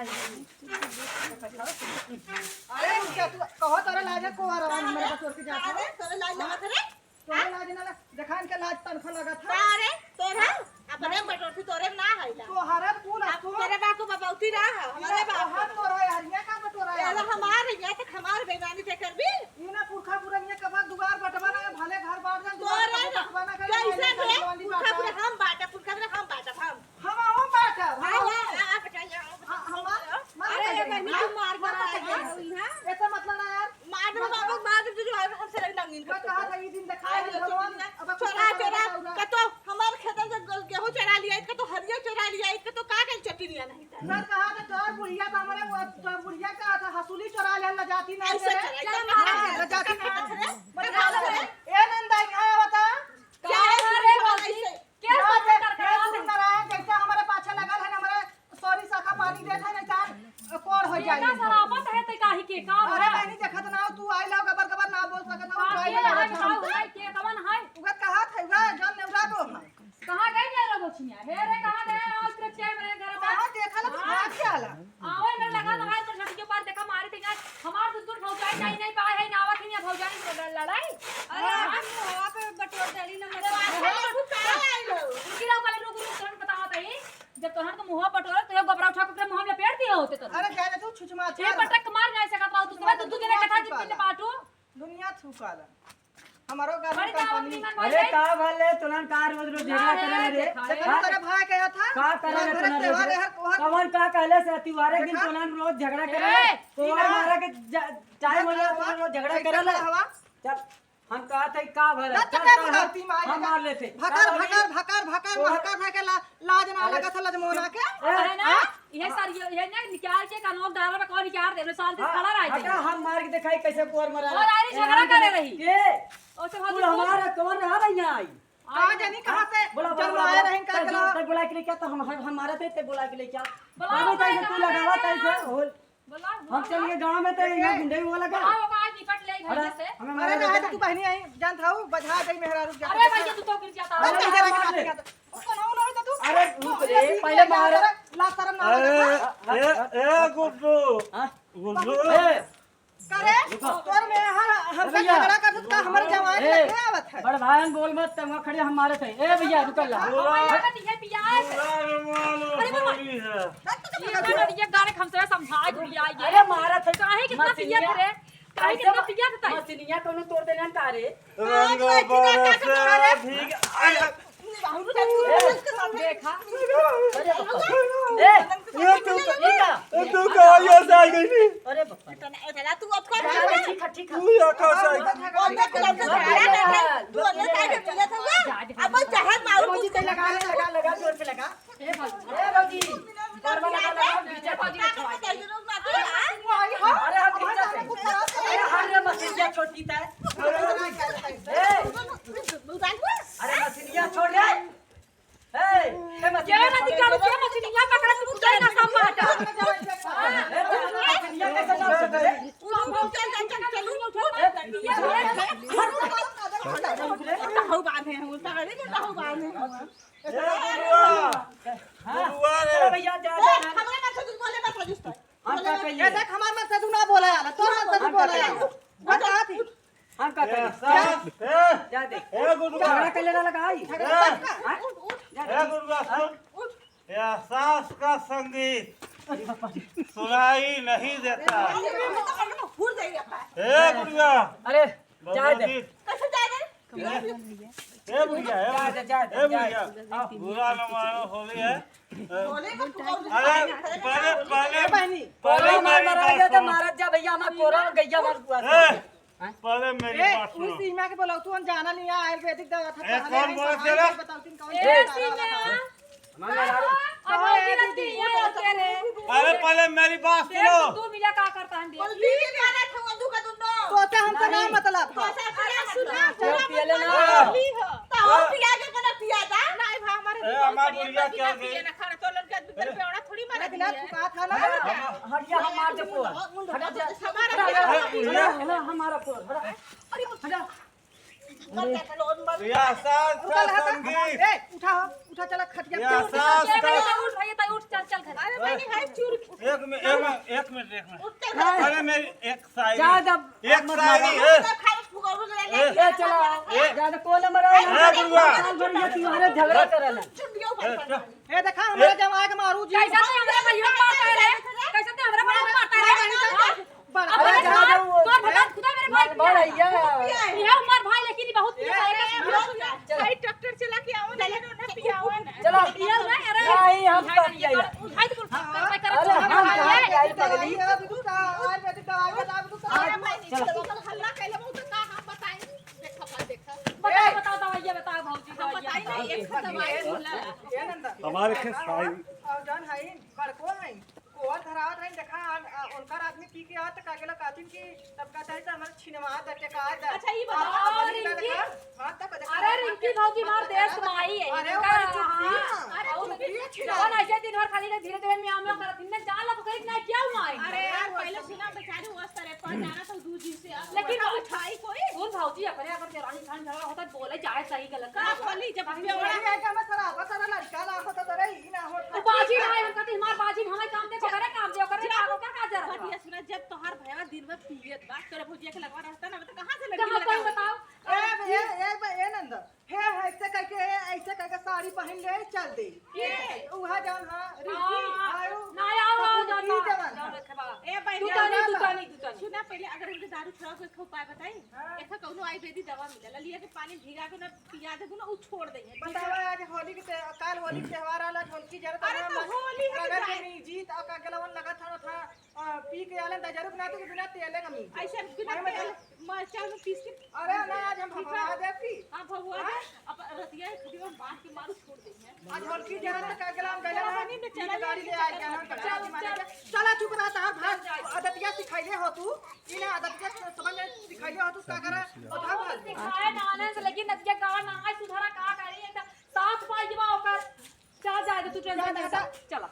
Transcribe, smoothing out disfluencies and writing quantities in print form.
अरे क्या तू कहो तोरे लाज को आ रहा मेरे पास और के जाते अरे तोरे लाज लगत रे तोरे लाज ना दिखान के लाज तनखा लगा था अरे तोरा अपने बटोती तोरे ना हैला तो हरे फूल अब तेरे बाकू बबौती ना है हमारे बाप हाथ तो रहा हरिया का बटोरा है ये हमारे ये तक हमारे बेईमानी ते कर भी ये ना पुरखा पुरनिया के बाद दुबार बटवाना है भले घर बार जान तोरे बटवाना कर कैसे रे पुरखा पूरे हम बाटा पुरखा पूरे हम बाटा हम आओ बाटा हां आ बताइए अरे ये बहनी तुम मार कर आ गई हां ऐसा मतलब ना यार मार दो बाबू मार दो जो हमसे लंगिन मैं कहा था ये दिन दिखाए भगवान अब चोरा चोरा का तो हमारे खेतन से गेहूं चोरा लिया इसका तो हरिया चोरा लिया इसका तो का के चटनिया नहीं सर कहा था तोर बुढ़िया तो हमारे तो बुढ़िया का था हसूली चोरा ले ल जाती ना ऐसे ले जाती ना ए नंदा क्या बता क्या रे बाबू क्या बात है नारायण जैसा हमारे पाछे लगल है हमारे सॉरी शाखा पानी देत है ना चार कोड़ हो जाए ना सरापत है ते काहे के का अरे बहनी देखत ना तू आई ला गबर गबर ना बोल सकत ना के है के कवन है उगत कहा था उगा जन नेवरा दो कहां गई रे रोछिया हे रे कहां गए आज के टाइम रे घर में कहां देखल तू भाग क्या ला आवे में लगा तो छट के पार देखा मारे थे हमार दूर भौजाई नहीं पाए है नावा की नहीं भौजाई लड़ाई अरे हम हवा पे बटोर डाली ना मेरे उनकी ना पहले रुक तुरंत बताओ तई जब तोहर को मुंह बटोर तो गबरा उठा के मुंह में पेड़ दिए होते तो अरे जाने तू छुचमा ये पटक मार नहीं सकत रहो तू तो जने कथा जितने पाटू दुनिया छुकाला हमारो घर बड़ी कंपनी अरे का भले तुलन का रोज रोज झगड़ा करे रे तेरे भाई कहा था का करे रे तुलन त्योहार कवन का कहले से त्योहार दिन तुलन रोज झगड़ा करे तोर मारा के टाइम हो जाए तुलन रोज झगड़ा करे चल हम कहत है का भले हम मार लेते भकर भकर भकर भकर भकर भकर लाज ना लगा था लजमोना के है ना ये सर ये ना निकाल के कानून दारा में कौन निकाल दे साल से खड़ा रह हटा हम मार के दिखाई कैसे पोर मरा और आई झगड़ा करे रही के ओसे तू हमारा कौन रहा नहीं आई कहां जानी कहां से जब आए रहें का तक बुला के ले क्या तो हम हमारा ते बुला के ले क्या बुला तू लगावा तैसे होल बोला हम चलिए गांव में तो यहाँ गुंडे वाला का आओ आज निकट ले घर से अरे ना तू बहनी आई जान था बजा दे मेहरा रुक जा अरे भैया तू तो गिर जाता है अरे रुक रे पहले मार ला शर्म ना ए गुड्डू गुड्डू करे तोर में हमसे झगड़ा कर का हमर जवान के आवत है बड़ भाई बोल मत तुम खड़े हमारे थे ए भैया रुक ला ये पिया है ये गाने हमसे समझाए दुनिया ये अरे मारा थे काहे कितना पिया रे काहे कितना पिया था मछलियां कोनो तोड़ देना तारे रंग बरसे भीग देखा ए तू कहां ये जाई गई अरे बाप इतना तू अब कर ठीक ठीक तू या का जाई अब जहां मारू रोजी से लगा जोर से लगा ए रोजी और लगा बीचे पाजी में खवा अरे हम बीचे से अरे हरे मछलियां छोटी था अरे मछलियां छोड़ दे ए क्या ना निकालो क्या मछलियां पकड़ तू कुछ ना सब बाटा मछलियां कैसे ना भैया जा देख हमार मन से तू ना बोले आला तोर मन से तू बोले आला बता थी हम का करिए जा दे ए गुड्डू झगड़ा कर लेना लगा आई ए गुड्डू या सास का संगीत सुनाई नहीं देता ए गुड्डू अरे जा दे ए बुढ़िया बुरा न मानो होली है अरे पहले पहले पहले मारा जा मारा जा भैया हमारा कोरा गैया मार बुआ पहले मेरी बात उस सुनो सीमा के बोला तू जाना नहीं आयुर्वेदिक दवा था कौन बोला तेरा बताओ कौन ए सीमा अब गिरती है तेरे अरे पहले मेरी बात सुनो तू मिला का करता है तो हमसे ना मतलब पियले ना हमारा बुढ़िया क्या गई बिना चुका था ना हटिया हम मार दे को हटा जा हमारा को हटा कर के लोन मर या सास संगीत ए उठा चला खटिया या सास ए भैया उठ भैया ताई उठ चल चल घर अरे बहनी भाई चूर एक मिनट उठ के अरे मेरी एक शायरी ज्यादा एक शायरी है खाए फुगौर ले ए चला ज्यादा कोन नंबर है ए बुढ़वा साल भर ये तुम्हारे झगड़ा करला चुटियो पर ए देखा हमारे जमाए के मारू जी कैसा ते हमरा भैया मारता रे कैसा ते हमरा भाई मारता रे बड़ा अरे जा जाओ तोर भगवान खुदा मेरे भाई बड़ भैया ये उमर भाई लेकिन ये बहुत भाई ट्रैक्टर चला के आओ ना उन्हें पियाओ ना चलो ये ना अरे नहीं हम कर जाइए उठाई तो कर अरे हम कहां के आई पगली अरे भाई चलो हल्ला कैले बहुत का हम बताएं देखा बताओ दवाइया बताओ भौजी बताई दवाइया नहीं एक दवाई बोला हमारे के शायरी जान है बड़को है कोर धरावत है देखा उनकर आदमी पी के आत का गेला कातिन की तब का चाहे त हमर छिनवा दटे का अच्छा ये बताओ रिंकी हां तक देखा अरे रिंकी भौजी मार देश माई है अरे हमारी चुप्पी अरे कौन ऐसे दिन भर खाली धीरे धीरे म्याऊ म्याऊ करत इनने जान ला कहीं ना क्या हुआ है अरे यार पहले सुना बेचारी वो तरह पर जाना तो दूर जी से लेकिन उठाई कोई कौन भौजी अपने अगर जरानी खान झगड़ा होता है बोले जाए सही गलत का बोली जब ये है कि मैं सारा बता लड़का ला होता तो रे ही ना होता बाजी ना है हम कहते हमार बाजी हमें काम दे करे काम दे करे आगो क्या का जरा बढ़िया सुना जब तोहार भैया दिन में पियत बात करे भुजिया के लगवा रहता ना तो कहां से कहां लड़की कोई बताओ ए नंद हे ऐसे करके साड़ी पहन ले चल दे उहा जान हां रिंकी आयो ना आओ जाओ ए भाई दुकानी सुना पहले अगर इनके दारू छोड़ा कोई खो पाए बताई ऐसा कौनो आयुर्वेदिक दवा मिला लिया के पानी भिगा के ना पिया दे ना उ छोड़ दे बतावा आज होली के काल होली के त्योहार आला ढोलकी जरूरत अरे तो होली है अगर के जीत का गलवन लगा था पी के आले त जरूर ना तो बिना तेले कमी ऐसे बिना तेल मरचा में पीस के अरे ना आज हम भगवा दे की हां भगवा दे अब रतिया खदियो बात के मारू छोड़ दे आज होली जरूरत का गलवन गलवन पानी में चला गाड़ी ले आ गया चला चुप रहा था भाग आदतिया सिखाइले हो तू इना आदतिया समझ सिखाइले हो तू का करा उठा भाग सिखाए नाने से लेकिन नदिया का ना सुधारा का करी साथ पाई जवा ओकर जा जा तू टेंशन चला